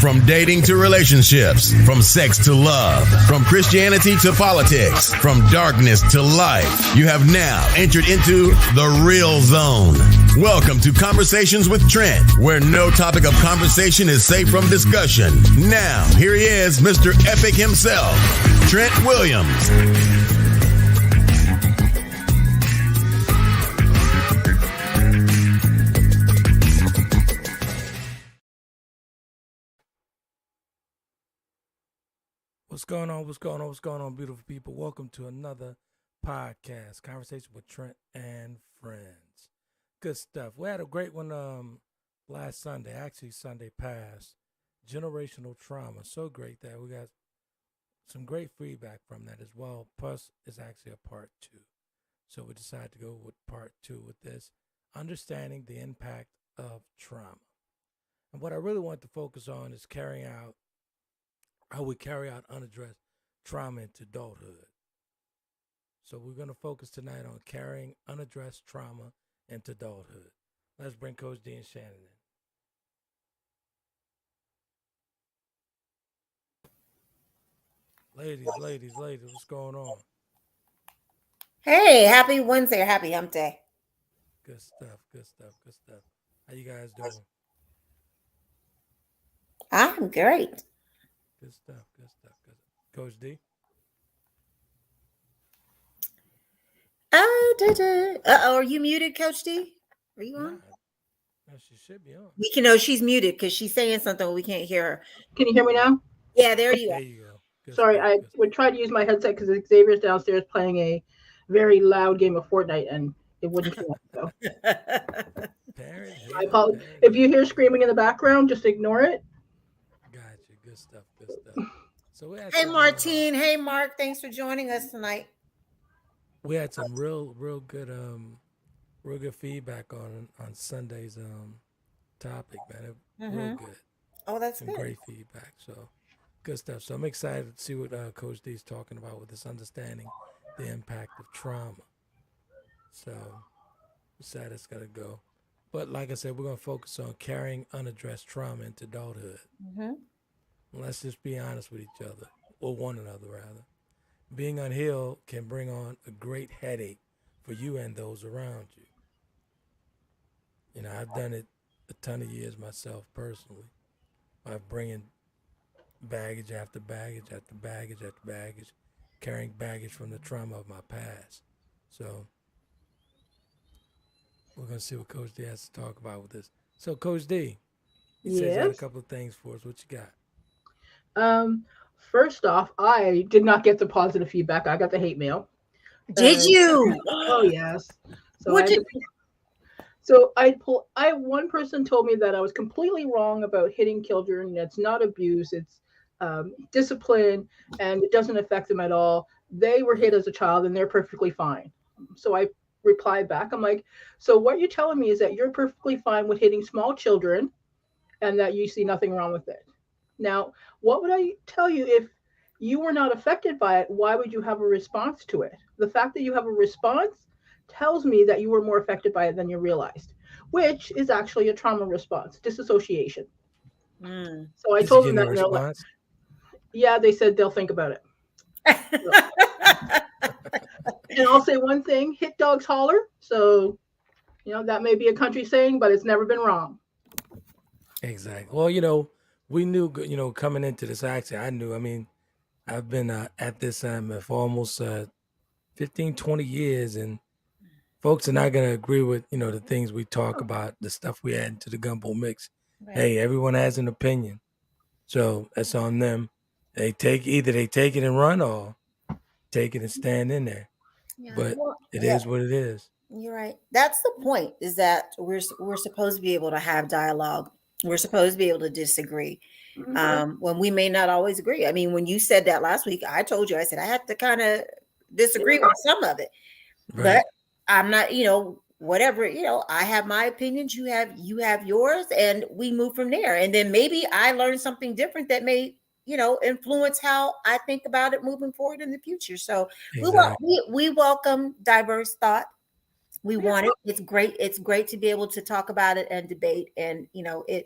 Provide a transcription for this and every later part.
From dating to relationships, from sex to love, from Christianity to politics, from darkness to light, you have now entered into the real zone. Welcome to Conversations with Trent, where no topic of conversation is safe from discussion. Now, here he is, Mr. Epic himself, Trent Williams. What's going on? What's going on? What's going on, beautiful people? Welcome to another podcast, Conversation with Trent and Friends. Good stuff. We had a great one last Sunday, actually Sunday past. Generational trauma. So great that we got some great feedback from that as well. Plus, it's actually a part 2. So we decided to go with part 2 with this, understanding the impact of trauma. And what I really want to focus on is how we carry out unaddressed trauma into adulthood. So we're going to focus tonight on carrying unaddressed trauma into adulthood. Let's bring Coach Dee and Shannon in. Ladies, what's going on? Hey, happy Wednesday or happy hump day. Good stuff. How you guys doing? I'm great. Good stuff. Coach Dee? Are you muted, Coach Dee? Are you on? No, she should be on. We can know she's muted because she's saying something, but we can't hear her. Can you hear me now? Yeah, there you There are. you go. Good Sorry, stuff, I would try to use my headset because Xavier's downstairs playing a very loud game of Fortnite and it wouldn't connect. So I apologize. If you hear screaming in the background, just ignore it. Gotcha. Good stuff. So Hey, Martine. Hey, Mark. Thanks for joining us tonight. We had some real good feedback on Sunday's topic, man. Real good. Oh, that's some good. Great feedback. So good stuff. So I'm excited to see what Coach Dee's talking about with this understanding the impact of trauma. So excited it's gonna go. But like I said, we're gonna focus on carrying unaddressed trauma into adulthood. Let's just be honest with each other, or one another rather. Being unhealed can bring on a great headache for you and those around you. You know, I've done it a ton of years myself personally. By bringing baggage after baggage after baggage after baggage, carrying baggage from the trauma of my past. So we're going to see what Coach D has to talk about with this. So Coach D, you said you had a couple of things for us. What you got? First off, I did not get the positive feedback. I got the hate mail. Did you? Oh yes. So one person told me that I was completely wrong about hitting children. It's not abuse. It's discipline, and it doesn't affect them at all. They were hit as a child, and they're perfectly fine. So I replied back. I'm like, so what you're telling me is that you're perfectly fine with hitting small children, and that you see nothing wrong with it. Now, what would I tell you if you were not affected by it? Why would you have a response to it? The fact that you have a response tells me that you were more affected by it than you realized, which is actually a trauma response, disassociation. So I told them that. Response? Yeah, they said they'll think about it. And I'll say one thing: hit dogs holler. So, that may be a country saying, but it's never been wrong. Exactly. Well, we knew, coming into this accident, I knew, I've been at this for almost 15, 20 years, and folks are not going to agree with, the things we talk about, the stuff we add into the gumbo mix. Right. Hey, everyone has an opinion. So that's on them. Either they take it and run, or take it and stand in there. Yeah. But it is what it is. You're right. That's the point, is that we're supposed to be able to have dialogue. We're supposed to be able to disagree when we may not always agree. When you said that last week, I told you, I said, I have to kind of disagree with some of it, right. But I'm not, whatever, I have my opinions, you have yours, and we move from there. And then maybe I learn something different that may, influence how I think about it moving forward in the future. So exactly. we welcome diverse thought. We want it. It's great. It's great to be able to talk about it and debate. And,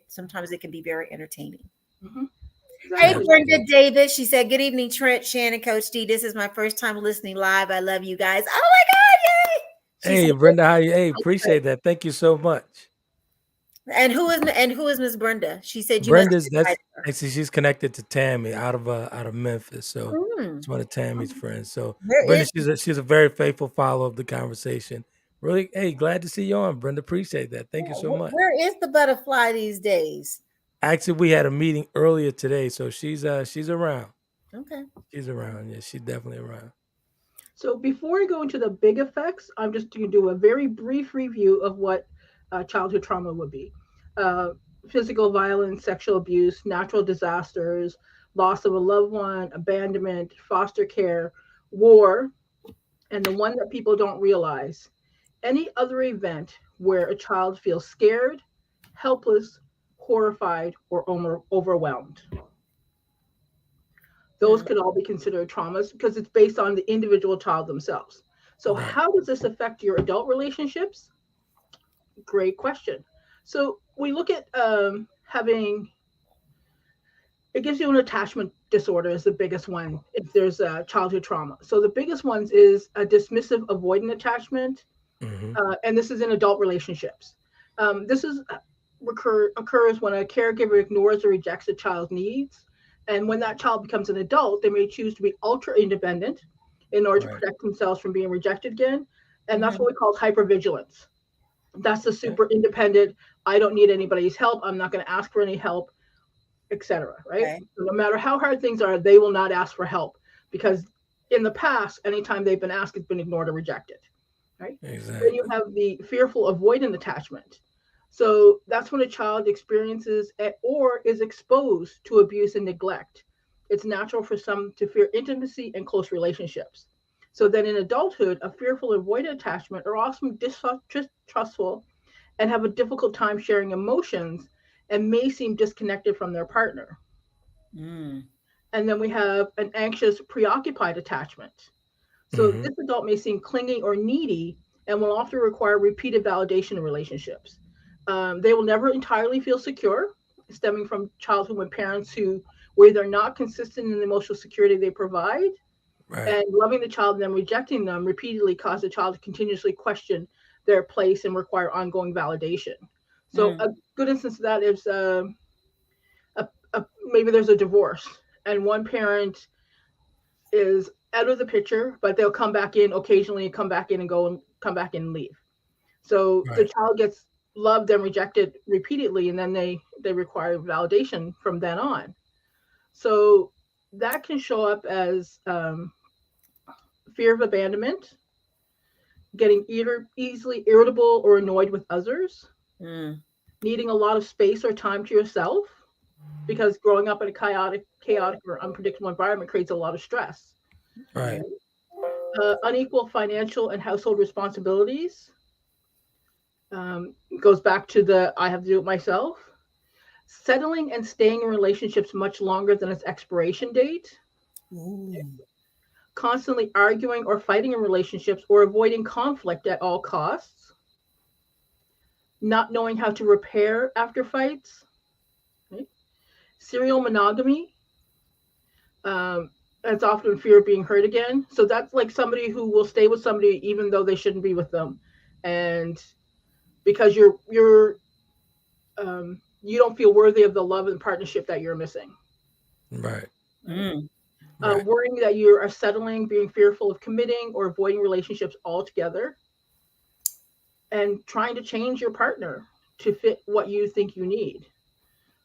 sometimes it can be very entertaining. Mhm. Hey, Exactly. Brenda Davis. She said, "Good evening, Trent, Shannon, Coach Dee. This is my first time listening live. I love you guys. Oh my God, yay!" She Hey, said, Brenda, how you? Hey, appreciate that. Thank you so much. and who is Miss Brenda? She said you must Brenda's invite that's actually she's connected to Tammy out of Memphis, so her. it's one of Tammy's friends. So Where Brenda, is she's a very faithful follower of the conversation. Really, hey, glad to see you on, Brenda. Appreciate that. Thank you so much. where is the butterfly these days? Actually, we had a meeting earlier today, so she's around. Okay. She's around. Yeah, she's definitely around. So before I go into the big effects, I'm just going to do a very brief review of what childhood trauma would be. Uh, Physical violence, sexual abuse, natural disasters, loss of a loved one, abandonment, foster care, war, and the one that people don't realize, any other event where a child feels scared, helpless, horrified, or overwhelmed. Those Mm. could all be considered traumas because it's based on the individual child themselves. So, Right. how does this affect your adult relationships? Great question. So, we look at having, it gives you an attachment disorder is the biggest one if there's a childhood trauma. So, the biggest ones is a dismissive avoidant attachment, Mm-hmm. and this is in adult relationships. This is occurs when a caregiver ignores or rejects a child's needs, and when that child becomes an adult, they may choose to be ultra independent in order to Right. protect themselves from being rejected again, and that's Mhm. what we call hypervigilance. That's the Okay. super independent. I don't need anybody's help. I'm not going to ask for any help, etc. Right? Okay. So no matter how hard things are, they will not ask for help because in the past, anytime they've been asked, it's been ignored or rejected. Right? Then you Exactly. have the fearful avoidant attachment. So that's when a child experiences or is exposed to abuse and neglect. It's natural for some to fear intimacy and close relationships. So then in adulthood, a fearful avoidant attachment are often distrustful and have a difficult time sharing emotions and may seem disconnected from their partner. Mm. And then we have an anxious, preoccupied attachment. So Mm-hmm. this adult may seem clingy or needy and will often require repeated validation in relationships. They will never entirely feel secure, stemming from childhood when parents who were either not consistent in the emotional security they provide, Right. and loving the child and then rejecting them repeatedly cause the child to continuously question their place and require ongoing validation. So Mm. a good instance of that is maybe there's a divorce and one parent is out of the picture, but they'll come back in occasionally, come back in and go and come back in and leave. So the Right. child gets loved and rejected repeatedly, and then they require validation from then on. So that can show up as fear of abandonment, getting easily irritable or annoyed with others, Mm. needing a lot of space or time to yourself, because growing up in a chaotic or unpredictable environment creates a lot of stress. Right. Mm. Unequal financial and household responsibilities, goes back to the I have to do it myself. Settling and staying in relationships much longer than its expiration date. Ooh. Constantly arguing or fighting in relationships or avoiding conflict at all costs. Not knowing how to repair after fights. Right? Serial monogamy. Um, it's often fear of being hurt again. So that's like somebody who will stay with somebody even though they shouldn't be with them, and because you don't feel worthy of the love and partnership that you're missing. Right. Right? Mm. Right. Worrying that you are settling, being fearful of committing or avoiding relationships altogether, and trying to change your partner to fit what you think you need.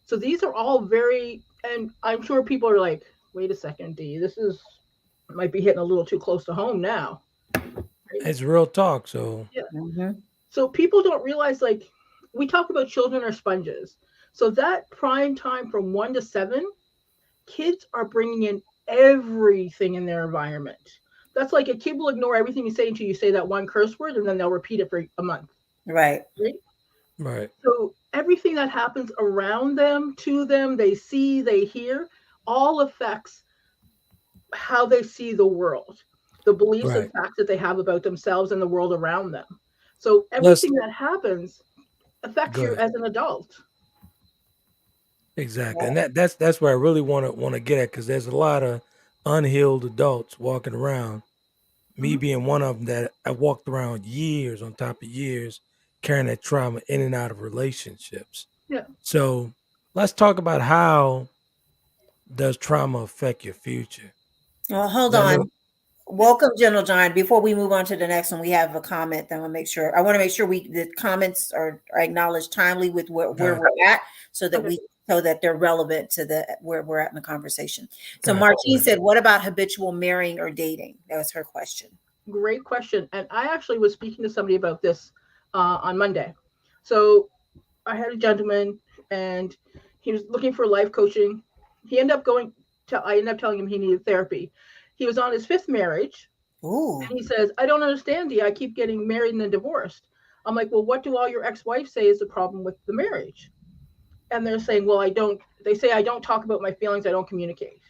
So these are all very, and I'm sure people are like, wait a second, Dee, this is might be hitting a little too close to home now. Right? It's real talk. So Yeah. Mhm. So people don't realize, like, we talk about children are sponges. So that prime time from 1 to 7, kids are bringing in everything in their environment. That's like a kid will ignore everything you say until you say that one curse word, and then they'll repeat it for a month. Right. Right? right. So everything that happens around them, to them, they see, they hear, all affects how they see the world, the beliefs and Right. facts that they have about themselves and the world around them. So Plus, everything that happens affects you good. as an adult. Exactly, and that's where I really want to get at, because there's a lot of unhealed adults walking around. Me Mhm. being one of them, that I walked around years on top of years carrying that trauma in and out of relationships. Yeah. So let's talk about how does trauma affect your future? Well, hold 'Cause I know, on. Welcome, General John. Before we move on to the next one, we have a comment that I want to make sure the comments are acknowledged timely with where got we're at, so that Okay. they're relevant to the where we're at in the conversation. So got Martine you. said, "What about habitual marrying or dating?" That was her question. Great question. And I actually was speaking to somebody about this on Monday. So I had a gentleman, and he was looking for life coaching. I ended up telling him he needed therapy. He was on his fifth marriage, Ooh. and he says, I don't understand, Dee. I keep getting married and then divorced. I'm like, well, what do all your ex-wives say is the problem with the marriage? And they're saying, well, they say I don't talk about my feelings, I don't communicate.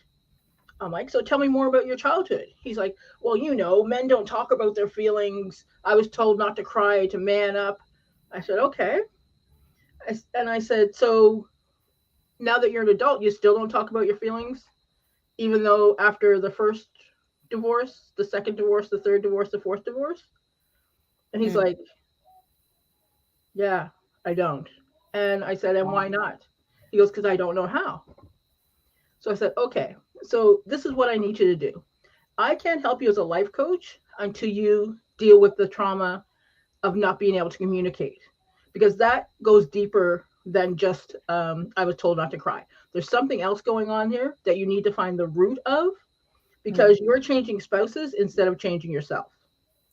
I'm like, so tell me more about your childhood. He's like, well, men don't talk about their feelings. I was told not to cry, to man up. I said, okay. And I said, so now that you're an adult, you still don't talk about your feelings, even though after the first divorce, the second divorce, the third divorce, the fourth divorce? And he's Mm. like, yeah, I don't. And I said, and why not? He goes, because I don't know how. So I said, okay, so this is what I need you to do. I can't help you as a life coach until you deal with the trauma of not being able to communicate, because that goes deeper than just I was told not to cry. There's something else going on here that you need to find the root of, Mm. because you're changing spouses instead of changing yourself.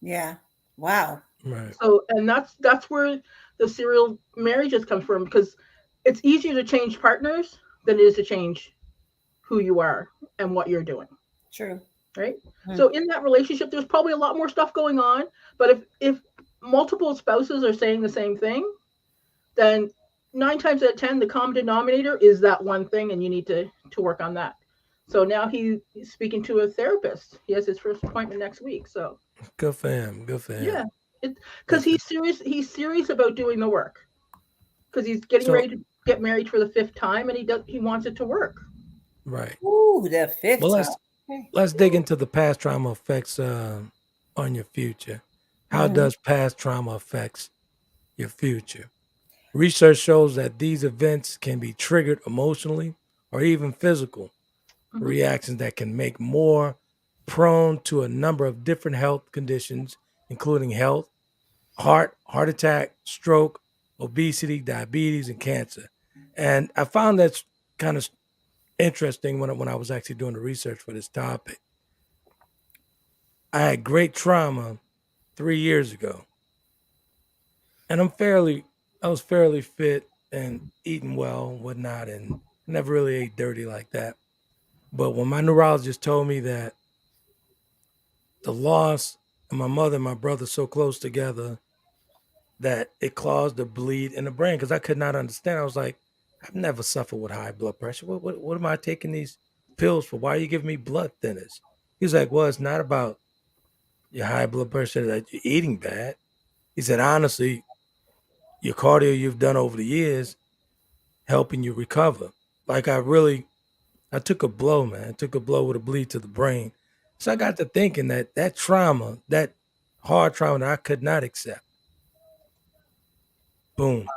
Yeah. Wow. Right. So, and that's where the serial marriages come from, because it's easier to change partners than it is to change who you are and what you're doing. True. Right. Mm. So in that relationship, there's probably a lot more stuff going on. But if multiple spouses are saying the same thing, then 9 times out of 10, the common denominator is that one thing, and you need to work on that. So now he's speaking to a therapist. He has his first appointment next week. So Good for him. Good for yeah, him. because Good for he's serious. He's serious about doing the work, because he's getting So ready to get married for the fifth time, and he wants it to work. right. Ooh, the Well, fifth time. Okay. let's dig into the past trauma effects on your future. How Mhm. does past trauma affects your future? Research shows that these events can be triggered emotionally or even physical Hmm. reactions that can make more prone to a number of different health conditions, including heart attack, stroke, obesity, diabetes, and cancer. And I found that's kind of interesting when I was actually doing the research for this topic. I had great trauma 3 years ago, and I was fairly fit and eating well and whatnot, and never really ate dirty like that. But when my neurologist told me that the loss of my mother and my brother so close together that it caused a bleed in the brain, because I could not understand. I was like, I've never suffered with high blood pressure. What am I taking these pills for? Why are you giving me blood thinners? He's like, well, it's not about your high blood pressure that you're eating bad. He said, honestly, your cardio you've done over the years helping you recover. Like I took a blow, man. I took a blow with a bleed to the brain. So I Hmm. got to thinking that trauma, that hard trauma that I could not accept, boom,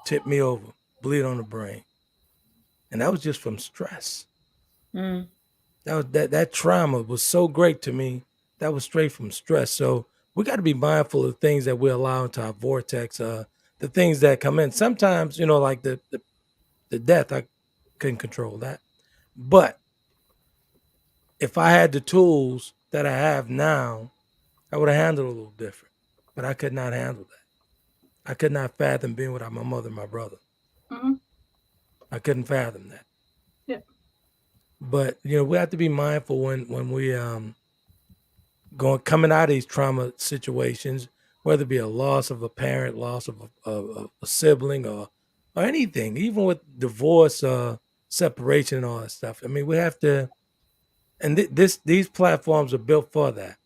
tipped me over, bleed on the brain. And that was just from stress. Mm. That trauma was so great to me. That was straight from stress. So we got to be mindful of things that we allow into our vortex, the things that come in. Sometimes, like the death, I couldn't control that. But if I had the tools that I have now, I would have handled it a little different. But I could not handle that. I could not fathom being without my mother and my brother. Hmm. I couldn't fathom that. Yeah. But we have to be mindful when we going coming out of these trauma situations, whether it be a loss of a parent, loss of a sibling, or anything, even with divorce, separation, and all that stuff. I mean, we have to, and these platforms are built for that.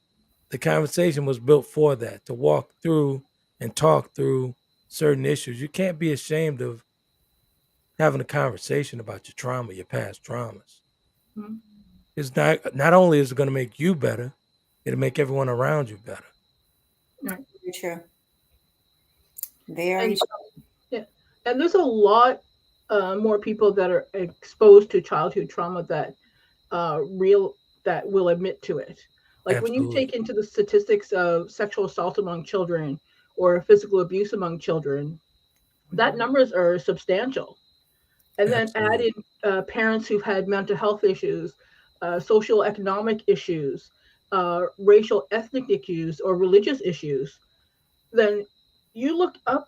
The conversation was built for that, to walk through and talk through certain issues. You can't be ashamed of having a conversation about your trauma, your past traumas. Mhm. It's not only is it going to make you better, it'll make everyone around you better. Right. Very true. Very And true. yeah, and there's a lot more people that are exposed to childhood trauma that will admit to it. Like when you Absolutely. take into the statistics of sexual assault among children or physical abuse among children, that numbers are substantial. And then add Absolutely. in parents who've had mental health issues, social economic issues, racial ethnic issues, or religious issues, then you look up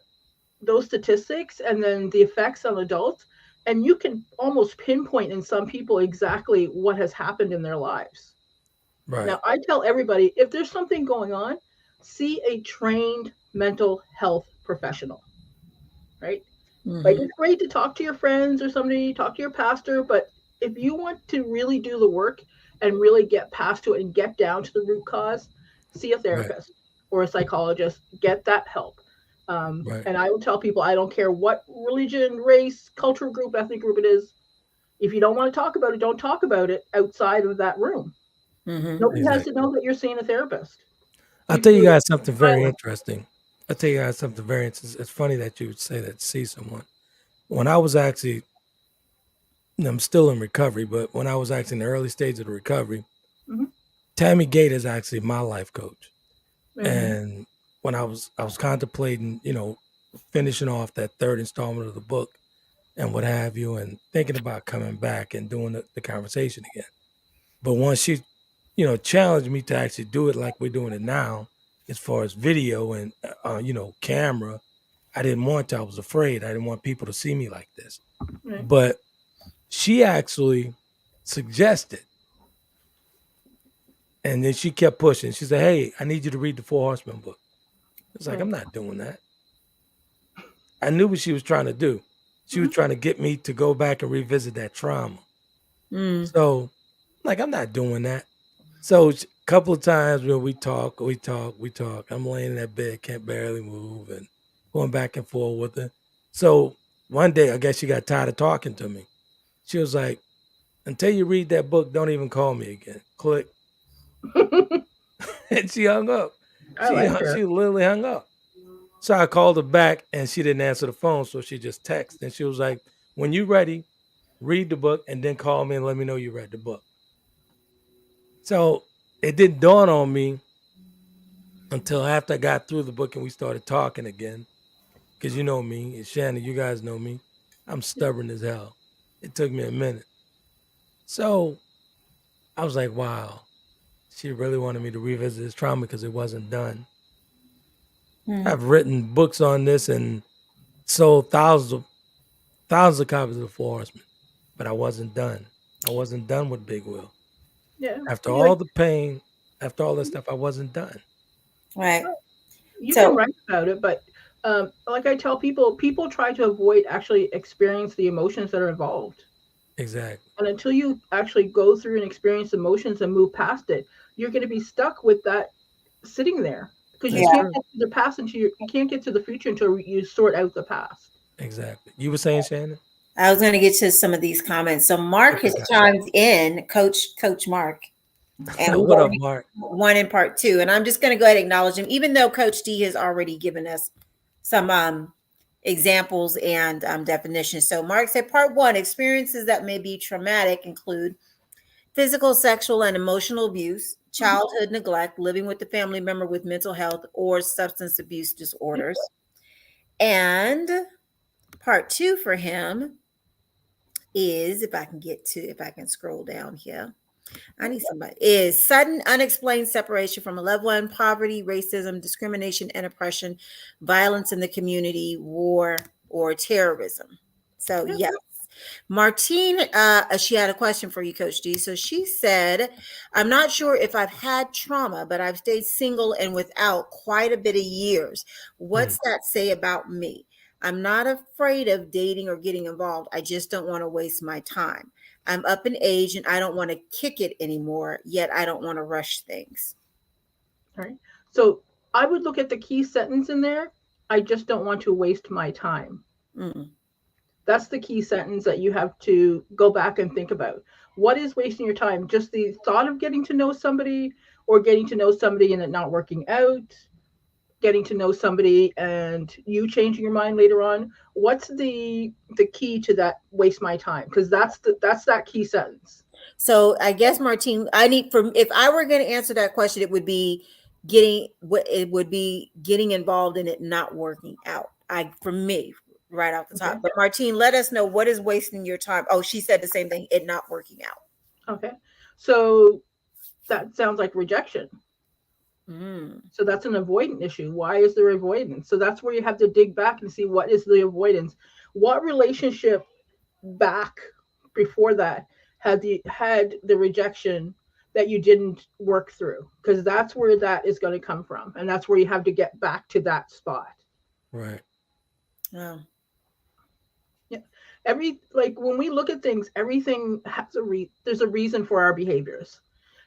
those statistics and then the effects on adults, and you can almost pinpoint in some people exactly what has happened in their lives. Right. Now, I tell everybody if there's something going on, see a trained mental health professional, right? Like Mm-hmm. it's great to talk to your friends or somebody, talk to your pastor, but if you want to really do the work and really get past to it and get down to the root cause, see a Right. therapist or a psychologist, get that help. Right. And I will tell people I don't care what religion, race, cultural group, ethnic group it is. If you don't want to talk about it, don't talk about it outside of that room. Mm-hmm. Nobody has to Exactly. know that you're seeing a therapist. I'll You tell do you it guys something in very silence. interesting. I'll tell you guys something very interesting. It's funny that you would say that, see someone. When I was actually, I'm still in recovery, but when I was actually in the early stage of the recovery, Mm-hmm. Tammy Gate is actually my life coach. Mm-hmm. And when I was contemplating, finishing off that third installment of the book and what have you, and thinking about coming back and doing the conversation again. But once she, challenged me to actually do it like we're doing it now, as far as video and camera, I didn't want to. I was afraid. I didn't want people to see me like this. Right. But she actually suggested, and then she kept pushing. She said, "Hey, I need you to read the Four Horsemen book." It's like, Right. I'm not doing that. I knew what she was trying to do. She was Mm-hmm. trying to get me to go back and revisit that trauma. Mm. So, like, I'm not doing that. So, a couple of times when we talk, I'm laying in that bed, can't barely move, and going back and forth with her. So, one day, I guess she got tired of talking to me. She was like, "Until you read that book, don't even call me again." Click. And she hung up. I She like her. she literally hung up. So I called her back and she didn't answer the phone. So she just texted and she was like, "When you ready, read the book and then call me and let me know you read the book." So it didn't dawn on me until after I got through the book and we started talking again. Because you know me, and Shannon, you guys know me. I'm stubborn as hell. It took me a minute. So I was like, wow, she really wanted me to revisit this trauma because it wasn't done. Mm. I've written books on this and sold thousands of copies of the Four Horsemen, but I wasn't done. I wasn't done with Big Will. Yeah. After Like all the pain, after all that stuff, I wasn't done. Right. you can So, write about it, but like I tell people, people try to avoid actually experience the emotions that are involved. Exactly. And until you actually go through and experience emotions and move past it, you're going to be stuck with that sitting there because you That's yeah. can't true. get to the past until you can't get to the future until you sort out the past. Exactly. You were saying, Shannon? I was going to get to some of these comments. So Mark Okay, has gotcha. chimed in, Coach Mark, and we What up, got Mark? one in part two. And I'm just going to go ahead and acknowledge him, even though Coach D has already given us some examples and definitions. So Mark said, part one, experiences that may be traumatic include physical, sexual, and emotional abuse, Mhm. childhood neglect, living with a family member with mental health or substance abuse Yep. disorders. And part two for him is, if I can scroll down here, I need somebody, is sudden unexplained separation from a loved one, poverty, racism, discrimination and oppression, violence in the community, war, or terrorism. So, Yep. yes. Martine, she had a question for you, Coach D. So she said, I'm not sure if I've had trauma, but I've stayed single and without quite a bit of years. What's that say about me? I'm not afraid of dating or getting involved. I just don't want to waste my time. I'm up in age and I don't want to kick it anymore, yet I don't want to rush things. Right. So I would look at the key sentence in there. I just don't want to waste my time. Mm. That's the key sentence that you have to go back and think about. What is wasting your time? Just the thought of getting to know somebody, or getting to know somebody and it not working out, getting to know somebody and you changing your mind later on. What's the key to that waste my time? Because that's that key sentence. So I guess, Martine, I need from if I were going to answer that question, it would be getting involved in it not working out. For me, right off the top. Okay. But Martine, let us know what is wasting your time. Oh, she said the same thing, it not working out. Okay. So that sounds like rejection. Mm. So that's an avoidant issue. Why is there avoidance? So that's where you have to dig back and see what is the avoidance. What relationship back before that had the rejection that you didn't work through? Because that's where that is going to come from, and that's where you have to get back to that spot. Right. Oh. Yeah. Like when we look at things, everything has there's a reason for our behaviors.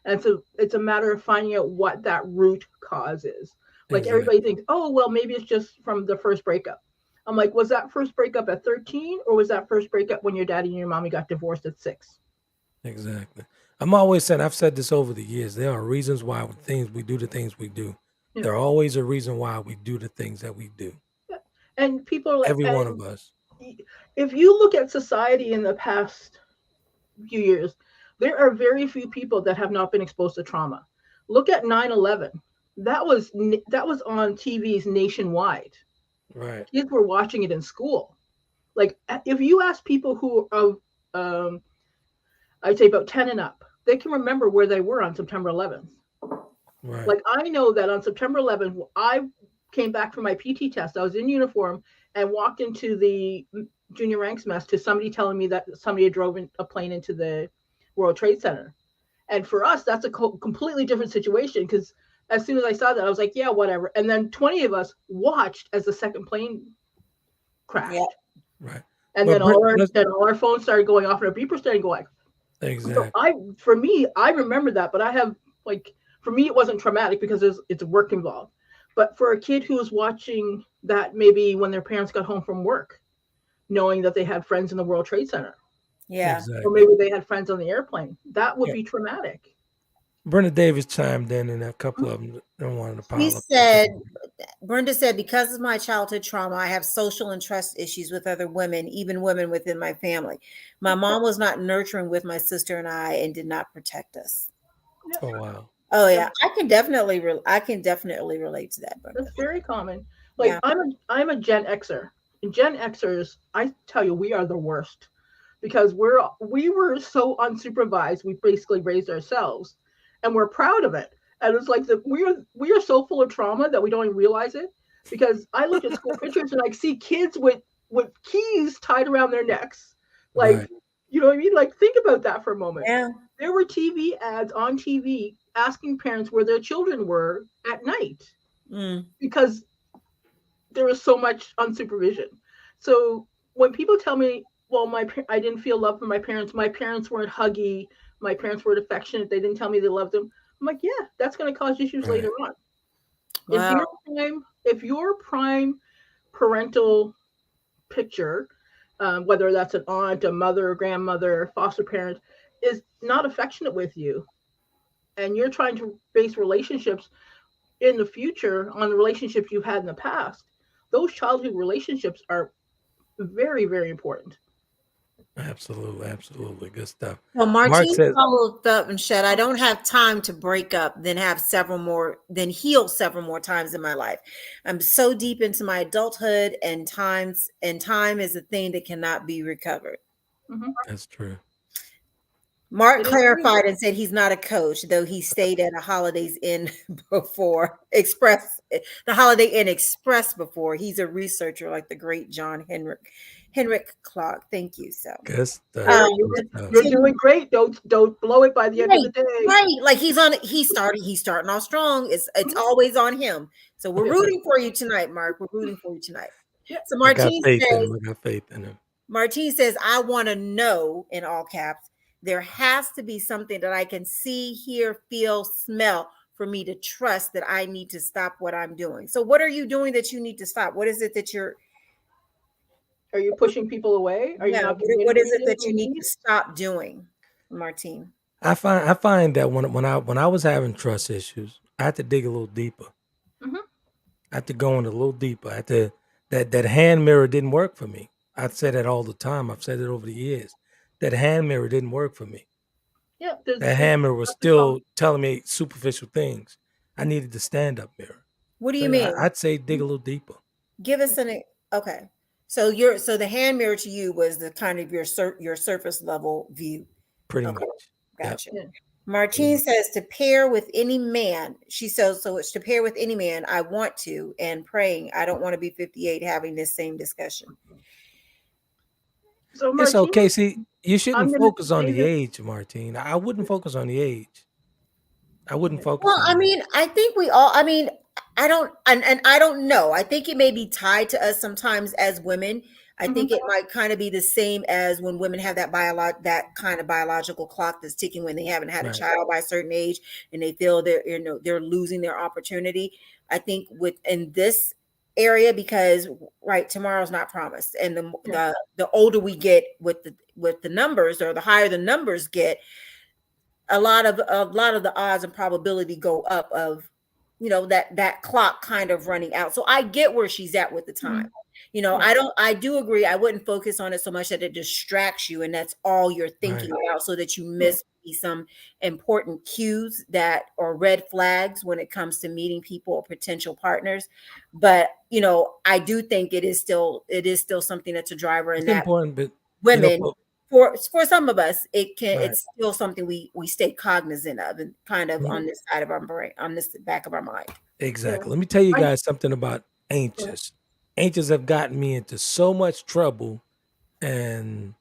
And so it's a matter of finding out what that root cause is. Like Exactly. everybody thinks, oh, well, maybe it's just from the first breakup. I'm like, was that first breakup at 13, or was that first breakup when your daddy and your mommy got divorced at 6? Exactly. I'm always saying, I've said this over the years, there are reasons why we do the things we do. Yeah. There are always a reason why we do the things that we do. Yeah. And people are like, every one of us. If you look at society in the past few years, there are very few people that have not been exposed to trauma. Look at 9/11. That was on TVs nationwide. Right. Kids were watching it in school. Like if you ask people who of I'd say about 10 and up, they can remember where they were on September 11th. Right. Like I know that on September 11th, I came back from my PT test. I was in uniform and walked into the junior ranks mess to somebody telling me that somebody had drove a plane into the World Trade Center. And for us, that's a completely different situation, because as soon as I saw that, I was like, yeah, whatever. And then 20 of us watched as the second plane crashed. Yeah. Right. And then all our phones started going off and our beepers started going. Exactly. So for me, I remember that, but I have for me, it wasn't traumatic because it's work involved. But for a kid who was watching that maybe when their parents got home from work, knowing that they had friends in the World Trade Center. Yeah. Exactly. Or maybe they had friends on the airplane. That would be traumatic. Brenda Davis chimed in, and a couple of them don't want to pile She up. said, Brenda said, because of my childhood trauma, I have social and trust issues with other women, even women within my family. My mom was not nurturing with my sister and I and did not protect us. Oh, wow. Oh yeah, I can definitely relate to that. Brenda. That's very common. Like I'm a Gen Xer. And Gen Xers, I tell you, we are the worst, because we were so unsupervised. We basically raised ourselves, and we're proud of it. And it's like we are so full of trauma that we don't even realize it. Because I look at school pictures and I see kids with keys tied around their necks, like Right. you know what I mean. Like think about that for a moment. Yeah. There were TV ads on TV asking parents where their children were at night, because there was so much unsupervision. So when people tell me, well, I didn't feel love from my parents weren't huggy, my parents weren't affectionate, they didn't tell me they loved them, I'm like, yeah, that's going to cause issues later on. Wow. If your prime parental picture, whether that's an aunt, a mother, a grandmother, foster parent, is not affectionate with you, and you're trying to base relationships in the future on the relationships you've had in the past, those childhood relationships are very, very important. Absolutely. Good stuff. Well, Mark Martine says, followed up and said, I don't have time to break up, then heal several more times in my life. I'm so deep into my adulthood, and time is a thing that cannot be recovered. Mm-hmm. That's true. Mark clarified and said he's not a coach, though he stayed at a Holidays Inn before Express before. He's a researcher like the great John Henrik Clark. Thank you. So good stuff. You're doing great. Don't blow it by the end of the day. Right. Like he's starting off strong. It's always on him. So we're rooting for you tonight, Mark. We're rooting for you tonight. Yeah. So Martine I got faith in him. Martine says, I want to know, in all caps, there has to be something that I can see, hear, feel, smell for me to trust that I need to stop what I'm doing. So what are you doing that you need to stop? What is it that you're... Are you pushing people away? Are you Yeah. not What is it communicating that you your need to needs? stop doing, Martine? I find that when I was having trust issues, I had to dig a little deeper. Mhm. I had to go in a little deeper. I had to that hand mirror didn't work for me. I say that all the time. I've said it over the years. That hand mirror didn't work for me. Yeah, That hand mirror was still telling me superficial things. I needed the stand-up mirror. What do you So mean? I'd say dig a little deeper, Give us okay. So the hand mirror to you was the kind of your surface level view. pretty Okay, much. Yep. gotcha. Yeah. Martine says to pair with any man. She says so it's to pair with any man I want to, and praying I don't want to be 58 having this same discussion. So It's Martine, okay. See, you I'm shouldn't going to focus on say the this. age, Martine. I wouldn't focus on the age. I wouldn't focus Well, on I that. mean, I think we all, I mean, I don't, and I don't know. I think it may be tied to us sometimes as women. I think it might kind of be the same as when women have that kind of biological clock that's ticking when they haven't had a Right. child by a certain age and they feel they're losing their opportunity. I think in this area, because right, tomorrow's not promised, and the older we get with the numbers, or the higher the numbers get, a lot of the odds and probability go up of that clock kind of running out. So I get where she's at with the time. I do agree. I wouldn't focus on it so much that it distracts you and that's all you're thinking about, so that you miss some important cues that or red flags when it comes to meeting people or potential partners. But I do think it is still something that's a driver, It's and that important, but women, for some of us, Right. it's still something we stay cognizant of, and kind of Mhm. on this side of our brain, on this back of our mind. Exactly. Let me tell you I- guys something about anxious. Anxious have gotten me into so much trouble and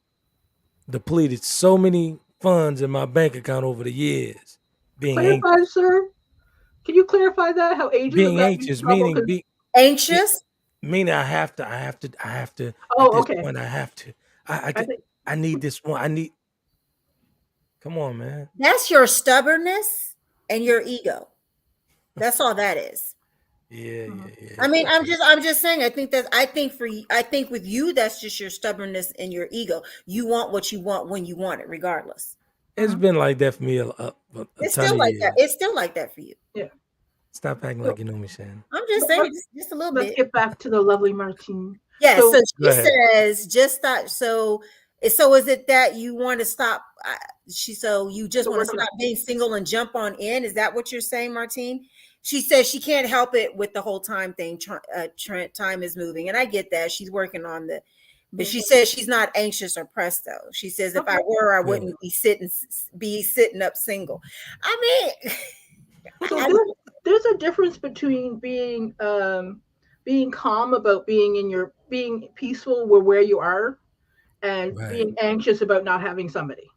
depleted so many funds in my bank account over the years. Being anxious, Clarify, sir. Can you clarify that? How ages have gotten you in trouble? Anxious? Meaning I have to Oh, at this okay. point I I think need this one. Come on, man. That's your stubbornness and your ego. That's all that is. Yeah. I mean, I'm just saying. I think with you, that's just your stubbornness and your ego. You want what you want when you want it, regardless. It's been like that for me a It's ton still of like years. that. It's still like that for you. Yeah. Stop acting like you know me, Shann. I'm just saying, just a little Let's bit. get back to the lovely Martine. Yeah. So- So Go she ahead. says, just stop. So is it that you want to stop? So you just want to stop being single and jump on in? Is that what you're saying, Martine? She says she can't help it with the whole time thing. Time is moving, and I get that. She's working on but she says she's not anxious or pressed though. She says if I were, I wouldn't be sitting up single. I mean, So there's a difference between being calm about being peaceful where you are, and Right. being anxious about not having somebody.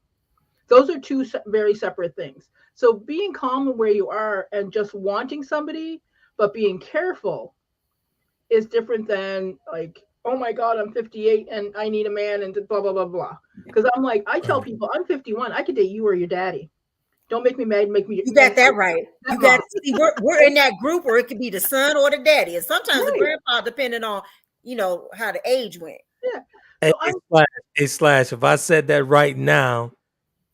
Those are two very separate things. So being calm where you are and just wanting somebody, but being careful, is different than like, oh my God, I'm 58 and I need a man and blah, blah, blah, blah. Because I'm like, I tell people I'm 51, I could date you or your daddy. Don't make me mad, make me. You got that right. You got see, we're in that group where it could be the son or the daddy, and sometimes the grandpa, depending on how the age went. Yeah. Hey, Slash, if I said that right now,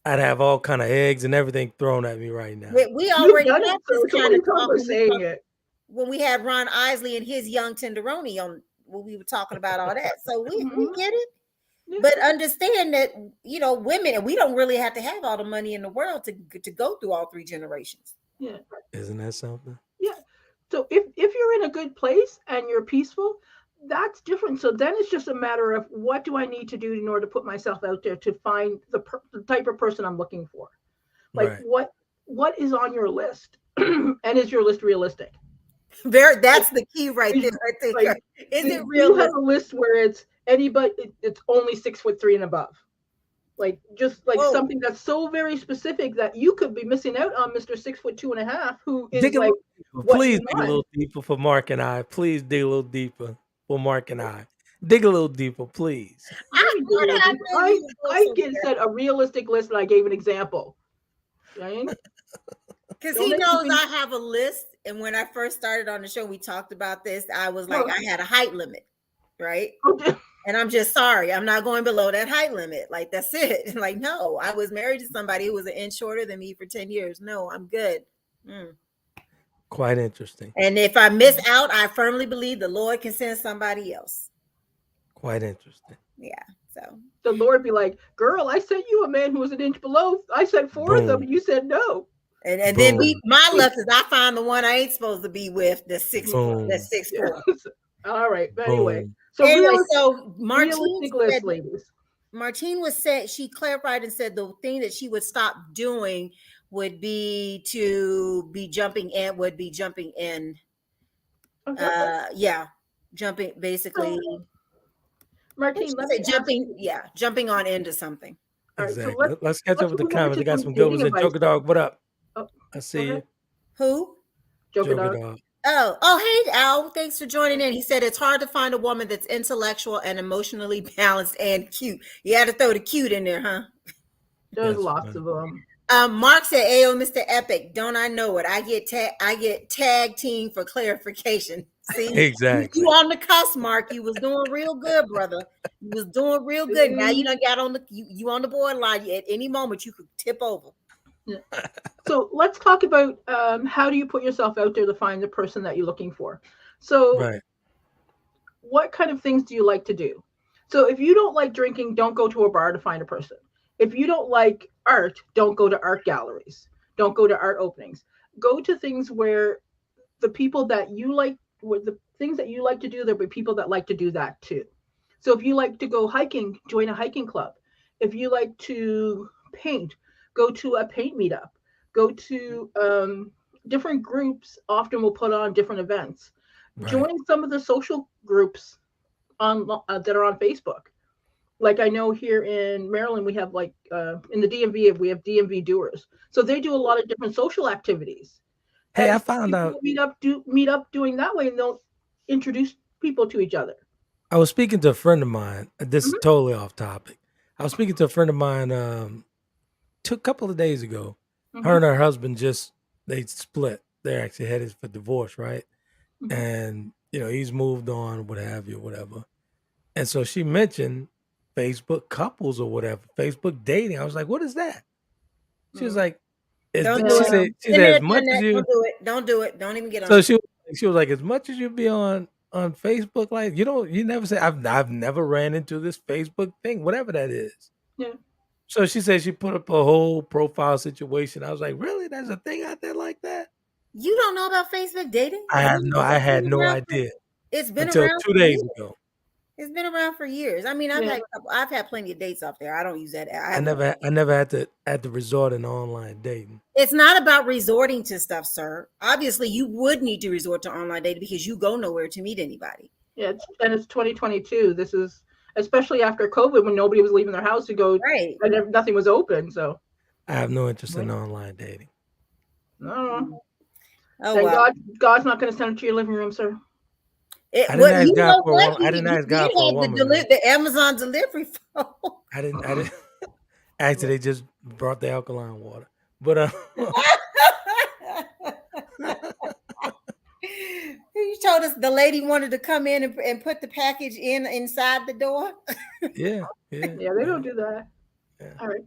I'd have all kind of eggs and everything thrown at me right now. We already had this kind of talk saying it when we had Ron Isley and his young tenderoni on when we were talking about all that. So we get it. Yeah. But understand that women, and we don't really have to have all the money in the world to go through all three generations. Yeah, isn't that something? Yeah. So if you're in a good place and you're peaceful, that's different. So then it's just a matter of what do I need to do in order to put myself out there to find the type of person I'm looking for. Like what is on your list, and is your list realistic? That's the key right there. I think. Like, is it real? You have a list where it's anybody, it's only 6'3" and above. Like just like something that's so very specific that you could be missing out on Mr. 6'2.5", who is please dig a little deeper for Mark and I. Please dig a little deeper for Mark and I. Dig a little deeper, please. I get said a realistic list, and I gave an example. Right? Because he knows I have a list, and when I first started on the show, we talked about this. I was like, I had a height limit, right? And I'm just sorry. I'm not going below that height limit. Like, that's it. Like, no, I was married to somebody who was an inch shorter than me for 10 years. No, I'm good. Quite interesting. And if I miss out, I firmly believe the Lord can send somebody else. Quite interesting. Yeah. So the Lord be like, girl, I sent you a man who was an inch below. I sent 4 of them. And you said no. And then my luck is I find the one I ain't supposed to be with. That's 6'4". All right. But anyway. So Martine was said, she clarified and said the thing that she would stop doing would be to be jumping in. Jumping basically. Martine, jumping on into something. Exactly. Right, so let's catch up with the comments. I got some good ones. Joker Dog, what up? Oh, I see you. Who? Joker Dog. Oh, hey, Al. Thanks for joining in. He said it's hard to find a woman that's intellectual and emotionally balanced and cute. You had to throw the cute in there, huh? There's lots of them. Mark said, "Ayo, Mr. Epic, don't I know it? I get tag team for clarification." See, exactly. You on the cusp, Mark. You was doing real good, brother. You was doing real good. Now you done got on you on the borderline. At any moment you could tip over. Yeah. So let's talk about how do you put yourself out there to find the person that you're looking for. So what kind of things do you like to do? So if you don't like drinking, don't go to a bar to find a person. If you don't like art, don't go to art galleries. Don't go to art openings. Go to things where the people that you like, with the things that you like to do, there'll be people that like to do that too. So if you like to go hiking, join a hiking club. If you like to paint, go to a paint meetup. Go to different groups. Often will put on different events. Join some of the social groups on that are on Facebook. Like I know here in Maryland, we have in the DMV, we have DMV doers. So they do a lot of different social activities. Hey, I found out meet up doing that way, and they'll introduce people to each other. I was speaking to a friend of mine. This is totally off topic. I was speaking to a friend of mine a couple of days ago. Her and her husband they split. They're actually headed for divorce, right? And he's moved on, what have you, whatever. And so she mentioned Facebook couples or whatever, Facebook dating. I was like, what is that? She was like, don't do it. She said, as much as you don't do it. Don't even get on. So she was like, as much as you be on Facebook, like you never say, I've never ran into this Facebook thing, whatever that is. Yeah. So she said she put up a whole profile situation. I was like, really? There's a thing out there like that? You don't know about Facebook dating? I had no idea. It's been until around 2 days ago. It's been around for years. I mean, I've had plenty of dates off there. I don't use that. I never had to resort in online dating. It's not about resorting to stuff, sir. Obviously, you would need to resort to online dating because you go nowhere to meet anybody. Yeah, and it's 2022. This is especially after COVID when nobody was leaving their house to go, and nothing was open. So I have no interest in online dating. No. Oh, God's not going to send it to your living room, sir. I didn't ask God for a woman. The Amazon delivery phone. I didn't. Actually, they just brought the alkaline water. But you told us the lady wanted to come in and put the package inside the door. Yeah, they don't do that. Yeah. All right.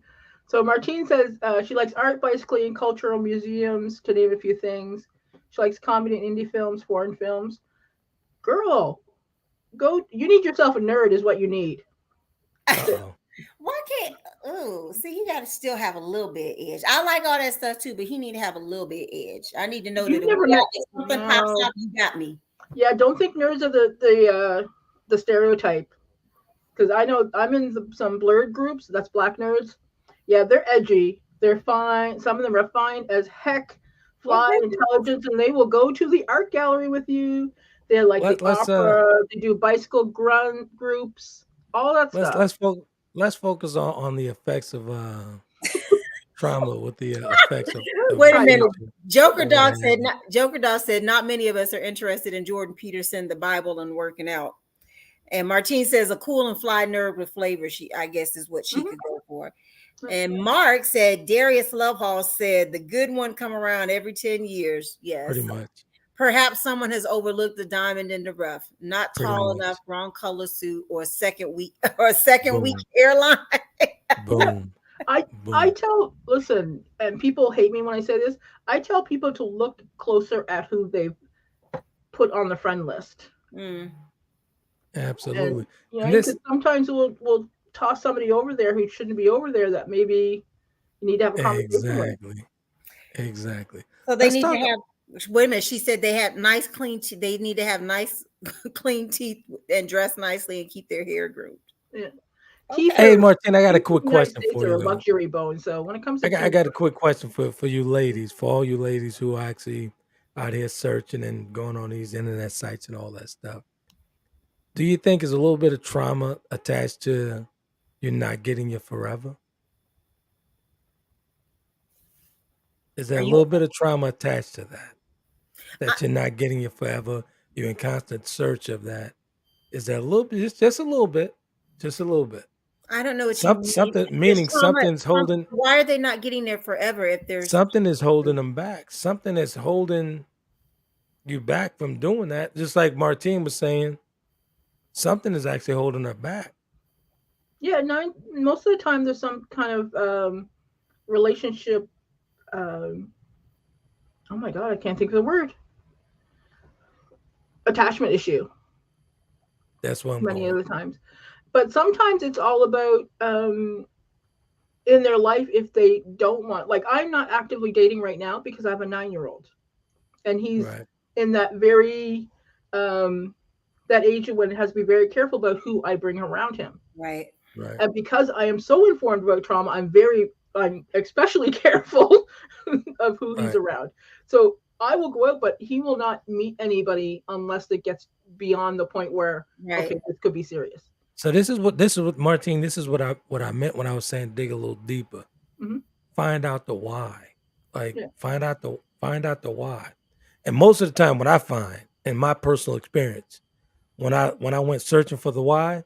So Martine says she likes art, bicycling, cultural museums, to name a few things. She likes comedy and indie films, foreign films. Girl, go. You need yourself a nerd, is what you need. Why can't? Oh, see, he got to still have a little bit of edge. I like all that stuff too, but he need to have a little bit of edge. I need to know that if something pops up, you got me. Yeah, don't think nerds are the stereotype. Because I know I'm in some blurred groups. That's black nerds. Yeah, they're edgy. They're fine. Some of them are fine as heck, fly intelligence, and they will go to the art gallery with you. They're like the opera. They do bicycle grunt groups, all that stuff. Let's focus on the effects of trauma with the effects of. Wait a minute. Joker Dog said not many of us are interested in Jordan Peterson, the Bible, and working out. And Martine says a cool and fly nerd with flavor. I guess is what she could go for. And Mark said Darius Lovehall said the good one come around every 10 years. Yes, pretty much. Perhaps someone has overlooked the diamond in the rough. Not Pretty tall much. enough, wrong color suit, or a second week Boom. airline. Boom. I Boom. listen, and people hate me when I say this. I tell people to look closer at who they've put on the friend list. Mm. Absolutely. And And because this sometimes we'll toss somebody over there who shouldn't be over there that maybe you need to have a conversation with. exactly. So they Let's need to talk. have. Wait a minute. She said they had nice, clean. They need to have nice, clean teeth and dress nicely and keep their hair groomed. Yeah. Okay. Teeth Hey, are Martin, I got a teeth in quick the United question States for are you, a though. luxury bone. So when it comes to I teeth, got a quick question for you ladies, for all you ladies who are actually out here searching and going on these internet sites and all that stuff. Do you think there's a little bit of trauma attached to you not getting your forever? Is there Are a you? little bit of trauma attached to that? I, That you're not getting your forever, you're in constant search of that. Is there a little bit, just a little bit, just a little bit? I don't know what you mean. Something There's meaning trauma. something's Why are they not getting there forever if there's? something is holding them back. Something is holding you back from doing that. Just like Martine was saying, something is actually holding her back. yeah, most of the time there's some kind of relationship. Um, oh my god, I can't think of the word. Attachment issue. That's what I'm Many going. of the times, but sometimes it's all about in their life if they don't want. Like I'm not actively dating right now because I have a 9-year-old, and he's Right, in that very that age when it has to be very careful about who I bring around him. Right. right. And because I am so informed about trauma, I'm especially careful of who he's Right. around. So I will go out, but he will not meet anybody unless it gets beyond the point where Right. okay, this could be serious. So this is what Martine. This is what I meant when I was saying dig a little deeper. Mm-hmm. Find out the why. Like Yeah. find out the why. And most of the time, what I find in my personal experience, when I went searching for the why,